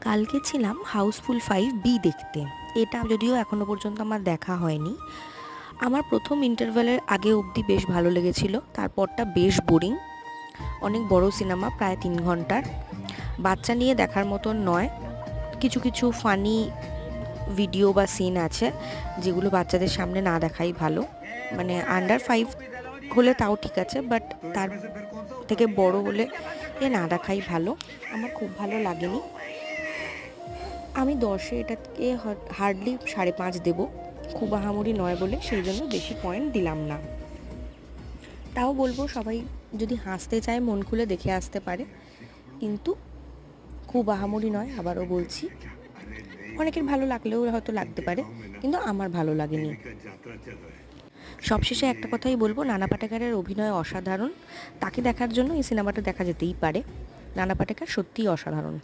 কালকে ছিলাম Housefull 5B দেখতে। এটা যদিও এখনও পর্যন্ত আমার দেখা হয়নি। আমার প্রথম ইন্টারভ্যালের আগে অবধি বেশ ভালো লেগেছিল, তারপরটা বেশ বোরিং। অনেক বড় সিনেমা, প্রায় 3 ঘন্টার। বাচ্চা নিয়ে দেখার মতন নয়। কিছু কিছু ফানি ভিডিও বা সিন আছে যেগুলো বাচ্চাদের সামনে না দেখাই ভালো। মানে আন্ডার 5 হলে তাও ঠিক আছে, বাট তার থেকে বড় হলে না দেখাই ভালো। আমার খুব ভালো লাগেনি। আমি 10-এ এটাকে হার্ডলি 5.5 দেবো। খুব আহামরি নয় বলে সেই জন্য বেশি পয়েন্ট দিলাম না। তাও বলবো সবাই যদি হাসতে চায় মন খুলে দেখে আসতে পারে, কিন্তু খুব আহামরি নয়। আবারও বলছি, অনেকের ভালো লাগলেও হয়তো লাগতে পারে, কিন্তু আমার ভালো লাগেনি। সবশেষে একটা কথাই বলবো, নানা পাটেকরের অভিনয় অসাধারণ। তাকে দেখার জন্য এই সিনেমাটা দেখা যেতেই পারে। নানা পাটেকর সত্যিই অসাধারণ।